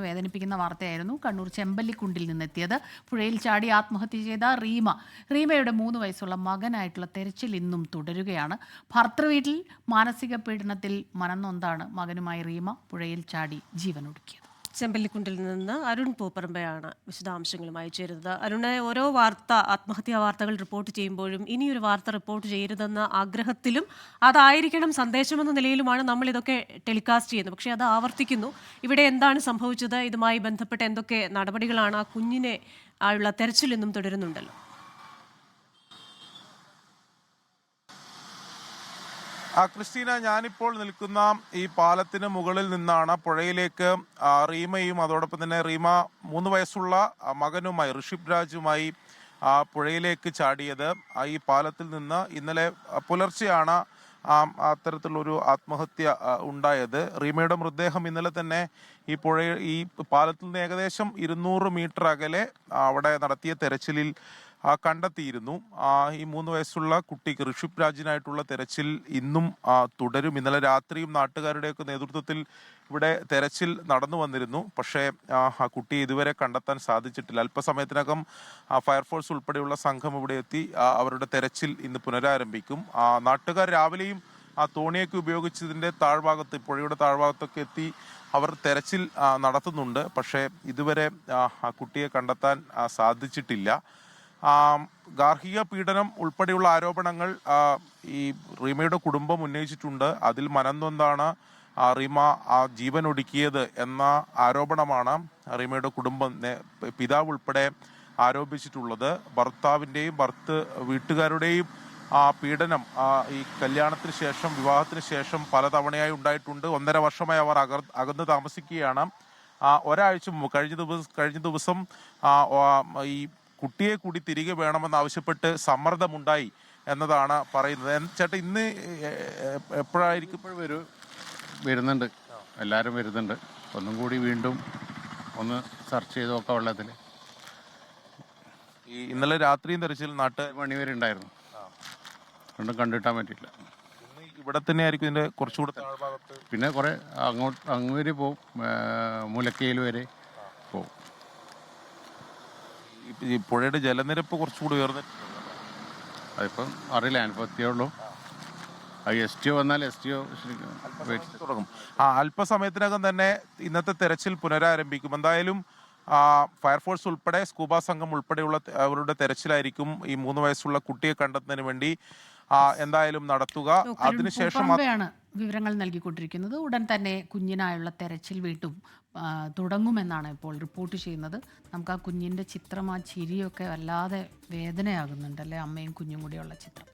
വേദനിപ്പിക്കുന്ന വാർത്തയായിരുന്നു കണ്ണൂർ ചെമ്പല്ലിക്കുണ്ടിൽ നിന്നെത്തിയത്. പുഴയിൽ ചാടി ആത്മഹത്യ ചെയ്ത റീമയുടെ 3 വയസ്സുള്ള മകനായിട്ടുള്ള തെരച്ചിൽ ഇന്നും തുടരുകയാണ്. ഭർത്തൃവീട്ടിൽ മാനസിക പീഡനത്തിൽ മനംനൊന്താണ് മകനുമായി റീമ പുഴയിൽ ചാടി ജീവനൊടുക്കിയത്. ചെമ്പല്ലിക്കുണ്ടിൽ നിന്ന് അരുൺ പൂപ്പറമ്പയാണ് വിശദാംശങ്ങളുമായി ചേരുന്നത്. അരുണെ, ഓരോ ആത്മഹത്യാ വാർത്തകൾ റിപ്പോർട്ട് ചെയ്യുമ്പോഴും ഇനിയൊരു വാർത്ത റിപ്പോർട്ട് ചെയ്യരുതെന്ന ആഗ്രഹത്തിലും അതായിരിക്കണം സന്ദേശമെന്ന നിലയിലുമാണ് നമ്മൾ ഇതൊക്കെ ടെലികാസ്റ്റ് ചെയ്യുന്നത്. പക്ഷേ അത് ആവർത്തിക്കുന്നു. ഇവിടെ എന്താണ് സംഭവിച്ചത്? ഇതുമായി ബന്ധപ്പെട്ട് എന്തൊക്കെ നടപടികളാണ്? ആ കുഞ്ഞിനെ ഉള്ള തെരച്ചിൽ ഇന്നും തുടരുന്നുണ്ടല്ലോ. ക്രിസ്റ്റീന, ഞാനിപ്പോൾ നിൽക്കുന്ന ഈ പാലത്തിന് മുകളിൽ നിന്നാണ് പുഴയിലേക്ക് റീമയും അതോടൊപ്പം തന്നെ റീമ 3 വയസ്സുള്ള മകനുമായി ഋഷിബ് രാജുമായി പുഴയിലേക്ക് ചാടിയത്. ഈ പാലത്തിൽ നിന്ന് ഇന്നലെ പുലർച്ചെയാണ് അത്തരത്തിലുള്ളൊരു ആത്മഹത്യ ഉണ്ടായത്. റീമയുടെ മൃതദേഹം ഇന്നലെ തന്നെ ഈ പാലത്തിൽ നിന്ന് ഏകദേശം 200 മീറ്റർ അകലെ അവിടെ നടത്തിയ തെരച്ചിലിൽ കണ്ടെത്തിയിരുന്നു. ഈ 3 വയസ്സുള്ള കുട്ടിക്ക് ഋഷിബ് രാജിനായിട്ടുള്ള തെരച്ചിൽ ഇന്നും തുടരും. ഇന്നലെ രാത്രിയും നാട്ടുകാരുടെയൊക്കെ നേതൃത്വത്തിൽ ഇവിടെ തെരച്ചിൽ നടന്നു വന്നിരുന്നു. പക്ഷേ ആ കുട്ടിയെ ഇതുവരെ കണ്ടെത്താൻ സാധിച്ചിട്ടില്ല. അല്പസമയത്തിനകം ഫയർഫോഴ്സ് ഉൾപ്പെടെയുള്ള സംഘം ഇവിടെ എത്തി അവരുടെ തെരച്ചിൽ ഇന്ന് പുനരാരംഭിക്കും. നാട്ടുകാർ രാവിലെയും തോണിയൊക്കെ ഉപയോഗിച്ചതിൻ്റെ താഴ്ഭാഗത്ത്, പുഴയുടെ താഴ്ഭാഗത്തൊക്കെ എത്തി അവർ തെരച്ചിൽ നടത്തുന്നുണ്ട്. പക്ഷേ ഇതുവരെ ആ കുട്ടിയെ കണ്ടെത്താൻ സാധിച്ചിട്ടില്ല. ഗാർഹിക പീഡനം ഉൾപ്പെടെയുള്ള ആരോപണങ്ങൾ ഈ റീമയുടെ കുടുംബം ഉന്നയിച്ചിട്ടുണ്ട്. അതിൽ മനംനൊന്താണ് റീമ ജീവൻ ഒടുക്കിയത് എന്ന ആരോപണമാണ് റീമയുടെ കുടുംബം, പിതാവ് ഉൾപ്പെടെ ആരോപിച്ചിട്ടുള്ളത്. ഭർത്താവിൻ്റെയും വീട്ടുകാരുടെയും പീഡനം ഈ കല്യാണത്തിന് ശേഷം, വിവാഹത്തിന് ശേഷം പലതവണയായി ഉണ്ടായിട്ടുണ്ട്. 1.5 വർഷമായി അവർ അകന്ന് താമസിക്കുകയാണ്. ഒരാഴ്ച മുമ്പ് കഴിഞ്ഞ ദിവസം ഈ കുട്ടിയെ കൂടി തിരികെ വേണമെന്നാവശ്യപ്പെട്ട് സമ്മർദ്ദമുണ്ടായി എന്നതാണ് പറയുന്നത്. ചേട്ടാ, ഇന്ന് എപ്പോഴായിരിക്കും? വരുന്നുണ്ട്, എല്ലാവരും വരുന്നുണ്ട്. ഒന്നും കൂടി വീണ്ടും ഒന്ന് സെർച്ച് ചെയ്ത് നോക്കാം വെള്ളത്തിൽ. ഈ ഇന്നലെ രാത്രിയും തെരച്ചിൽ 4 മണി വരെ ഉണ്ടായിരുന്നു. ഒന്നും കണ്ടിട്ടാൻ പറ്റില്ല. ഇവിടെ തന്നെ ആയിരിക്കും ഇതിന്റെ കുറച്ചുകൂടെ താഴ്ഭാഗത്ത്. പിന്നെ കുറെ അങ്ങ് വരെ പോവും, മുലക്കയിൽ വരെ പോവും. ഈ പുഴയുടെ ജലനിരപ്പ് കുറച്ചുകൂടി ഉയർന്നിട്ടുണ്ട്. അതിപ്പം അറിയില്ല, ഞാനിപ്പോൾ എത്തിയുള്ളൂ. STO വന്നാൽ STO തുടങ്ങും. അല്പസമയത്തിനകം തന്നെ ഇന്നത്തെ തെരച്ചിൽ പുനരാരംഭിക്കും. എന്തായാലും ഫയർഫോഴ്സ് ഉൾപ്പെടെ സ്കൂബ സംഘം ഉൾപ്പെടെയുള്ള അവരുടെ തെരച്ചിലായിരിക്കും ഈ 3 വയസ്സുള്ള കുട്ടിയെ കണ്ടെത്തുന്നതിന് വേണ്ടി എന്തായാലും നടത്തുക. അതിനുശേഷം വിവരങ്ങൾ നൽകിക്കൊണ്ടിരിക്കുന്നത്. ഉടൻ തന്നെ കുഞ്ഞിനായുള്ള തെരച്ചിൽ വീണ്ടും തുടങ്ങുമെന്നാണ് ഇപ്പോൾ റിപ്പോർട്ട് ചെയ്യുന്നത്. നമുക്ക് ആ കുഞ്ഞിൻ്റെ ചിത്രം, ആ ചിരിയൊക്കെ വല്ലാതെ വേദനയാകുന്നുണ്ടല്ലേ, അമ്മയും കുഞ്ഞും കൂടിയുള്ള ചിത്രം.